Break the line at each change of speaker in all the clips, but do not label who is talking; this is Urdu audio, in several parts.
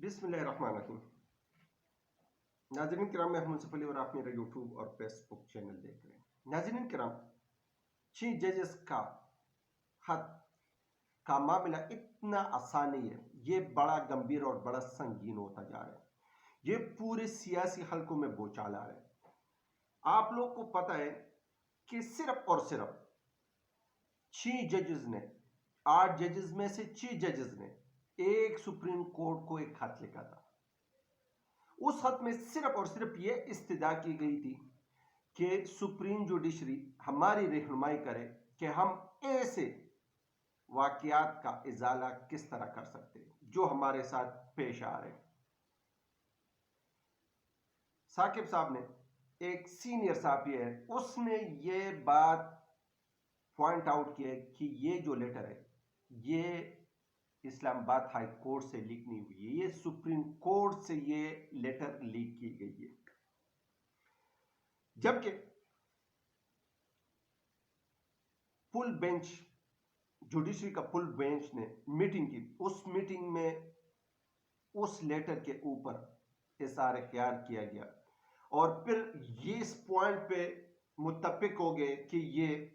بسم اللہ الرحمن الرحیم۔ ناظرین کرام، میں منصف علی اور آپ میرا یوٹیوب اور فیس بک چینل دیکھ رہے ہیں۔ ناظرین کرام، چیف ججز کا خط کا معاملہ اتنا آسان نہیں ہے، یہ بڑا گمبھیر اور بڑا سنگین ہوتا جا رہا ہے۔ یہ پورے سیاسی حلقوں میں بوچھال آ رہا ہے۔ آپ لوگ کو پتہ ہے کہ صرف اور صرف 6 ججز نے 8 ججز میں سے 6 ججز نے ایک سپریم کورٹ کو ایک خط لکھا تھا۔ اس خط میں صرف اور صرف یہ استدعا کی گئی تھی کہ سپریم جوڈیشری ہماری رہنمائی کرے کہ ہم ایسے واقعات کا ازالہ کس طرح کر سکتے ہیں جو ہمارے ساتھ پیش آ رہے ہیں۔ ثاقب صاحب نے ایک سینئر صحافی ہے، اس نے یہ بات پوائنٹ آؤٹ کیا کہ یہ جو لیٹر ہے یہ اسلام آباد ہائی کورٹ سے لیک نہیں ہوئی ہے، یہ سپریم کورٹ سے یہ لیٹر لیک کی گئی ہے۔ جبکہ فل بینچ جوڈیشری کا فل بینچ نے میٹنگ کی، اس میٹنگ میں اس لیٹر کے اوپر اظہار خیال کیا گیا اور پھر یہ اس پوائنٹ پہ متفق ہو گئے کہ یہ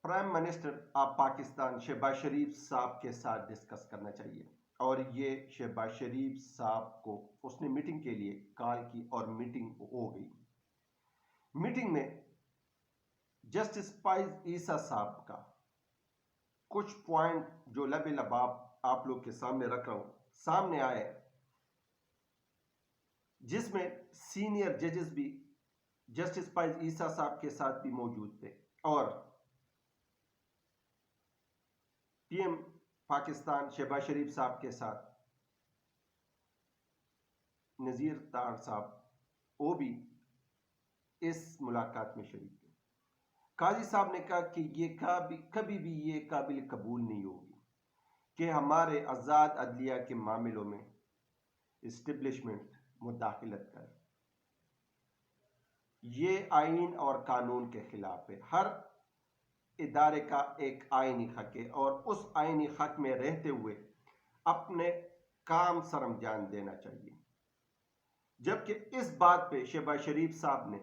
prime minister of Pakistan Shehbaz Sharif صاحب کے ساتھ ڈسکس کرنا چاہیے، اور یہ شہباز شریف صاحب کو اس نے میٹنگ کے لیے کال کی اور میٹنگ ہو گئی۔ میٹنگ میں جسٹس فائز عیسیٰ صاحب کا کچھ پوائنٹ جو لب لباب آپ لوگ کے سامنے رکھ رہا ہوں سامنے آئے، جس میں سینئر ججز بھی جسٹس فائز عیسیٰ صاحب کے ساتھ بھی موجود تھے، اور پی ایم پاکستان شہباز شریف صاحب کے ساتھ نذیر تار صاحب وہ بھی اس ملاقات میں شریک تھے۔ قاضی صاحب نے کہا کہ یہ کبھی بھی یہ قابل قبول نہیں ہوگی کہ ہمارے آزاد عدلیہ کے معاملوں میں اسٹیبلشمنٹ مداخلت کرے۔ یہ آئین اور قانون کے خلاف ہے۔ ہر ادارے کا ایک آئینی حق ہے اور اس آئینی حق میں رہتے ہوئے اپنے کام سر انجام دینا چاہیے۔ جبکہ اس بات پہ شہباز شریف صاحب نے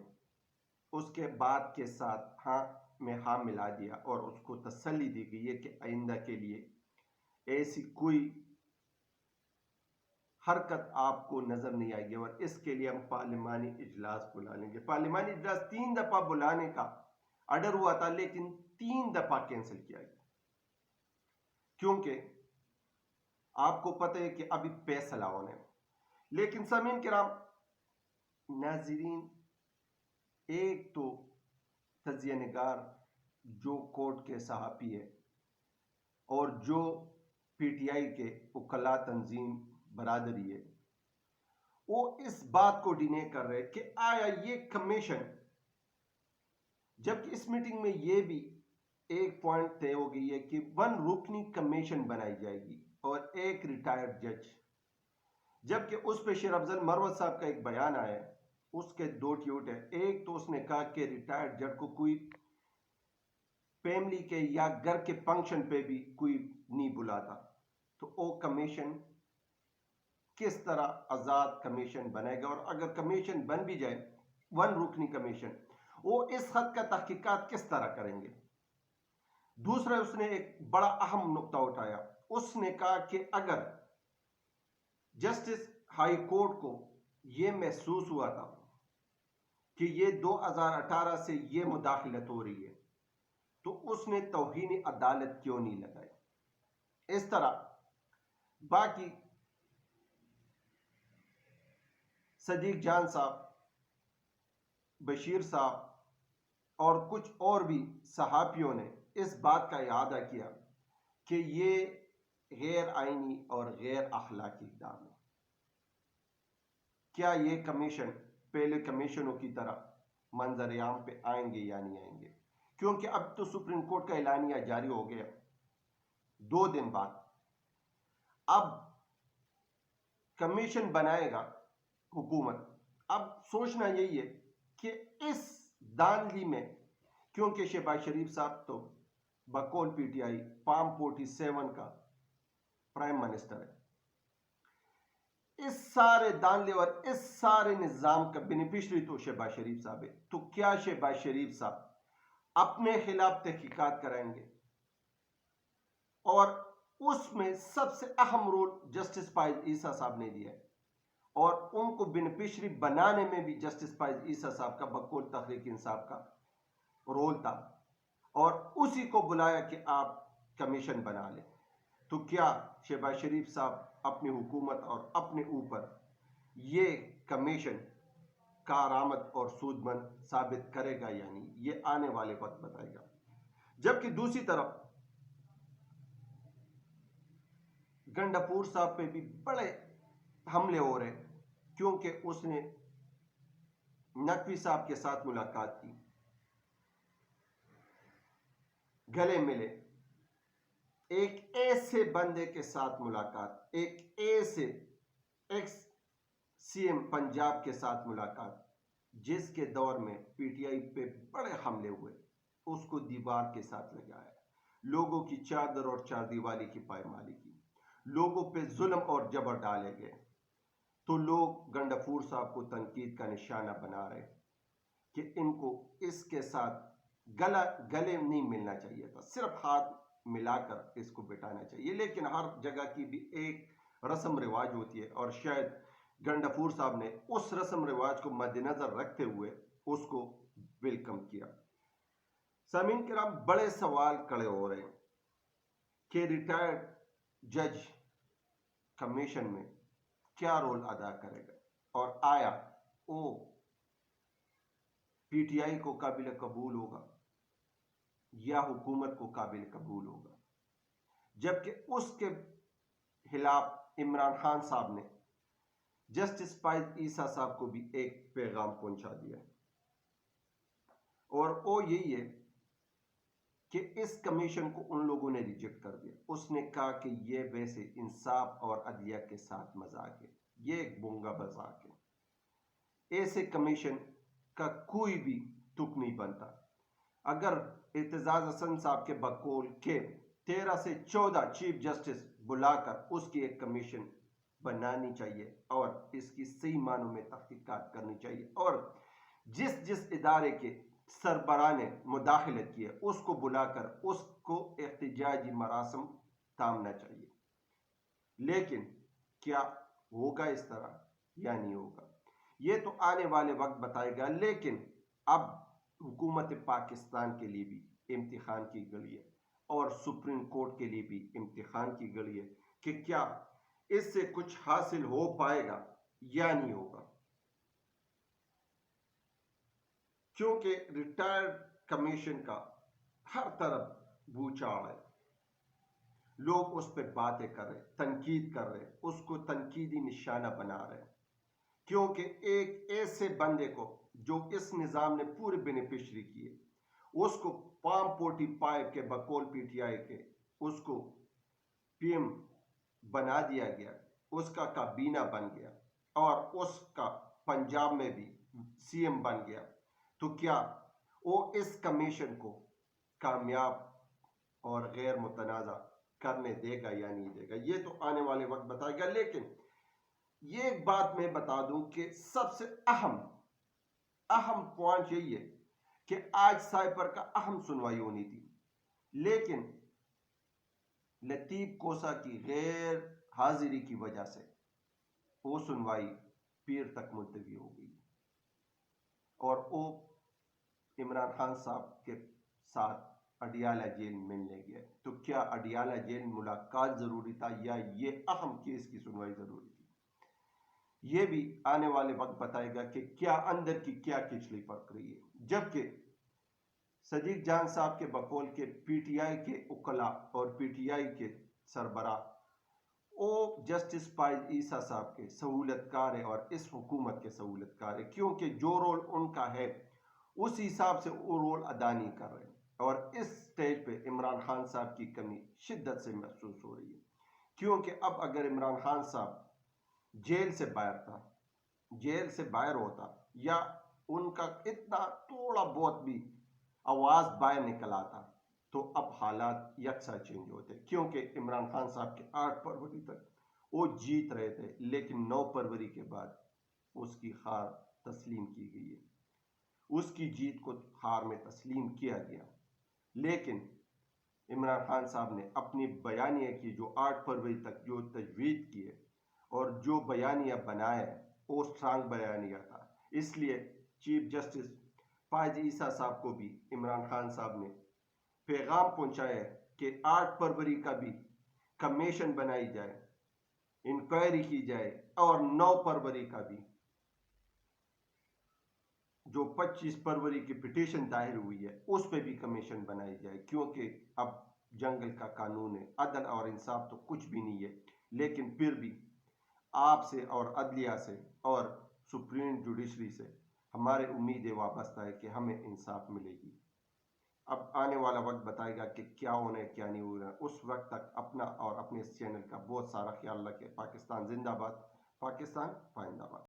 اس کے بات کے ساتھ ہاں میں ہاں ملا دیا اور اس کو تسلی دی گئی ہے کہ آئندہ کے لیے ایسی کوئی حرکت آپ کو نظر نہیں آئے گی، اور اس کے لیے ہم پارلیمانی اجلاس بلا لیں گے۔ پارلیمانی اجلاس 3 دفعہ بلانے کا آرڈر ہوا تھا، لیکن 3 دفعہ کینسل کیا گیا، کیونکہ آپ کو پتہ ہے کہ ابھی فیصلہ ہونے۔ لیکن سامعین کرام، ناظرین، ایک تو تجزیہ نگار جو کورٹ کے صحافی ہے اور جو پی ٹی آئی کے وکلاء تنظیم برادری ہے، وہ اس بات کو ڈینے کر رہے کہ آیا یہ کمیشن، جبکہ اس میٹنگ میں یہ بھی ایک پوائنٹ طے ہو گئی ہے کہ 1 رکنی کمیشن بنائی جائے گی اور ایک ریٹائرڈ جج، جبکہ اس پہ شیر افضل مروت صاحب کا ایک بیان آیا ہے، اس کے 2 ٹویٹ ہے۔ ایک تو اس نے کہا کہ ریٹائرڈ جج کو کوئی فیملی کے یا گھر کے فنکشن پہ بھی کوئی نہیں بلاتا، تو وہ کمیشن کس طرح آزاد کمیشن بنائے گا، اور اگر کمیشن بن بھی جائے 1 رکنی کمیشن، وہ اس حد کا تحقیقات کس طرح کریں گے۔ دوسرا، اس نے ایک بڑا اہم نقطہ اٹھایا، اس نے کہا کہ اگر جسٹس ہائی کورٹ کو یہ محسوس ہوا تھا کہ یہ 2018 سے یہ مداخلت ہو رہی ہے تو اس نے توہین عدالت کیوں نہیں لگائی۔ اس طرح باقی صدیق جان صاحب، بشیر صاحب اور کچھ اور بھی صحافیوں نے اس بات کا اعادہ کیا کہ یہ غیر آئینی اور غیر اخلاقی اقدام ہے۔ کیا یہ کمیشن پہلے کمیشنوں کی طرح منظر عام پہ آئیں گے یا نہیں آئیں گے؟ کیونکہ اب تو سپریم کورٹ کا اعلانیہ جاری ہو گیا 2 دن بعد، اب کمیشن بنائے گا حکومت۔ اب سوچنا یہی ہے کہ اس دھاندلی میں، کیونکہ شہباز شریف صاحب تو بقول پی ٹی آئی فارم 47 کا پرائم منسٹر ہے. اس سارے دانلے اور اس سارے نظام کا بینیفیشری تو شہباز شریف صاحب ہے. تو کیا شہباز شریف صاحب اپنے خلاف تحقیقات کرائیں گے؟ اور اس میں سب سے اہم رول جسٹس فائز عیسیٰ صاحب نے دیا ہے، اور ان کو بینیفیشری بنانے میں بھی جسٹس فائز عیسیٰ صاحب کا بقول تحریک انصاف کا رول تھا، اور اسی کو بلایا کہ آپ کمیشن بنا لیں. تو کیا شہباز شریف صاحب اپنی حکومت اور اپنے اوپر یہ کمیشن کارآمد اور سود مند ثابت کرے گا یا نہیں؟ یہ آنے والے وقت بتائے گا. جبکہ دوسری طرف گنڈاپور صاحب پہ بھی بڑے حملے ہو رہے، کیونکہ اس نے نقوی صاحب کے ساتھ ملاقات کی، گلے ملے. ایک ایسے بندے کے ساتھ ملاقات، ایک ایسے ایکس سی ایم پنجاب کے ساتھ ملاقات جس کے دور میں پی ٹی آئی پہ بڑے حملے ہوئے، اس کو دیوار کے ساتھ لگایا، لوگوں کی چادر اور چار دیوالی کی پائمالی کی، لوگوں پہ ظلم اور جبر ڈالے گئے. تو لوگ گنڈاپور صاحب کو تنقید کا نشانہ بنا رہے کہ ان کو اس کے ساتھ گلے نہیں ملنا چاہیے تھا، صرف ہاتھ ملا کر اس کو بٹانا چاہیے. لیکن ہر جگہ کی بھی ایک رسم رواج ہوتی ہے، اور شاید گنڈاپور صاحب نے اس رسم رواج کو مد نظر رکھتے ہوئے اس کو ویلکم کیا. سامعین کرام، بڑے سوال کھڑے ہو رہے ہیں کہ ریٹائرڈ جج کمیشن میں کیا رول ادا کرے گا، اور آیا وہ پی ٹی آئی کو قابل قبول ہوگا یا حکومت کو قابل قبول ہوگا. جبکہ اس کے خلاف عمران خان صاحب نے جسٹس فائز عیسیٰ صاحب کو بھی ایک پیغام پہنچا دیا، اور وہ یہی ہے کہ اس کمیشن کو ان لوگوں نے ریجیکٹ کر دیا. اس نے کہا کہ یہ ویسے انصاف اور عدلیہ کے ساتھ مذاق ہے، یہ ایک گونگا مذاق ہے، ایسے کمیشن کا کوئی بھی تک نہیں بنتا. اگر اعتزاز حسن صاحب کے بقول کے 13 سے 14 چیف جسٹس بلا کر اس کی ایک کمیشن بنانی چاہیے، اور اس کی صحیح معنوں میں تحقیقات کرنی چاہیے، اور جس ادارے کے سربراہ نے مداخلت کی ہے اس کو بلا کر اس کو احتجاجی مراسم تھامنا چاہیے. لیکن کیا ہوگا اس طرح یا نہیں ہوگا، یہ تو آنے والے وقت بتائے گا. لیکن اب حکومت پاکستان کے لیے بھی امتحان کی گھڑی ہے، اور سپریم کورٹ کے لیے بھی امتحان کی گھڑی ہے کہ کیا اس سے کچھ حاصل ہو پائے گا یا نہیں ہوگا. کیونکہ ریٹائرڈ کمیشن کا ہر طرف بوچھاڑ ہے، لوگ اس پہ باتیں کر رہے، تنقید کر رہے، اس کو تنقیدی نشانہ بنا رہے، کیونکہ ایک ایسے بندے کو جو اس نظام نے پورے بینیفیشری کیے، اس کو پام پوٹی پائپ کے بقول پی ٹی آئی کے اس کو پی ایم بنا دیا گیا، اس کا کابینہ بن گیا، اور اس کا پنجاب میں بھی سی ایم بن گیا. تو کیا وہ اس کمیشن کو کامیاب اور غیر متنازع کرنے دے گا یا نہیں دے گا، یہ تو آنے والے وقت بتائے گا. لیکن یہ ایک بات میں بتا دوں کہ سب سے اہم پوائنٹ یہی ہے کہ آج سائپر کا اہم سنوائی ہونی تھی، لیکن لطیف کوسا کی غیر حاضری کی وجہ سے وہ سنوائی پیر تک ملتوی ہو گئی، اور وہ عمران خان صاحب کے ساتھ اڈیالہ جیل ملنے گئے. تو کیا اڈیالہ جیل ملاقات ضروری تھا یا یہ اہم کیس کی سنوائی ضروری تھی؟ یہ بھی آنے والے وقت بتائے گا کہ کیا اندر کی کیا کچلی پک رہی ہے. جبکہ صدیق جان صاحب کے بقول کے پی ٹی آئی کے وکلاء اور پی ٹی آئی کے سربراہ وہ جسٹس فائز عیسیٰ صاحب کے سہولت کار ہے اور اس حکومت کے سہولت کار ہے، کیونکہ جو رول ان کا ہے اس حساب سے وہ رول ادا نہیں کر رہے، اور اس سٹیج پہ عمران خان صاحب کی کمی شدت سے محسوس ہو رہی ہے. کیونکہ اب اگر عمران خان صاحب جیل سے باہر ہوتا، یا ان کا اتنا تھوڑا بہت بھی آواز باہر نکل آتا، تو اب حالات یکساں چینج ہوتے، کیونکہ عمران خان صاحب کے 8 فروری تک وہ جیت رہے تھے، لیکن 9 فروری کے بعد اس کی ہار تسلیم کی گئی ہے، اس کی جیت کو ہار میں تسلیم کیا گیا۔ لیکن عمران خان صاحب نے اپنی بیانیہ کی جو 8 فروری تک جو تجوید کی ہے اور جو بیانیہ بنایا ہے وہ اسٹرانگ بیانیہ تھا، اس لیے چیف جسٹس فائز عیسیٰ صاحب کو بھی عمران خان صاحب نے پیغام پہنچایا ہے کہ 8 فروری کا بھی کمیشن بنائی جائے، انکوائری کی جائے، اور 9 فروری کا بھی جو 25 فروری کی پٹیشن دائر ہوئی ہے اس پہ بھی کمیشن بنائی جائے، کیونکہ اب جنگل کا قانون ہے، عدل اور انصاف تو کچھ بھی نہیں ہے، لیکن پھر بھی آپ سے اور عدلیہ سے اور سپریم جوڈیشری سے ہمارے امیدیں وابستہ ہے کہ ہمیں انصاف ملے گی۔ اب آنے والا وقت بتائے گا کہ کیا ہونا ہے کیا نہیں ہونا ہے۔ اس وقت تک اپنا اور اپنے اس چینل کا بہت سارا خیال رکھیں۔ پاکستان زندہ باد، پاکستان پائندہ باد۔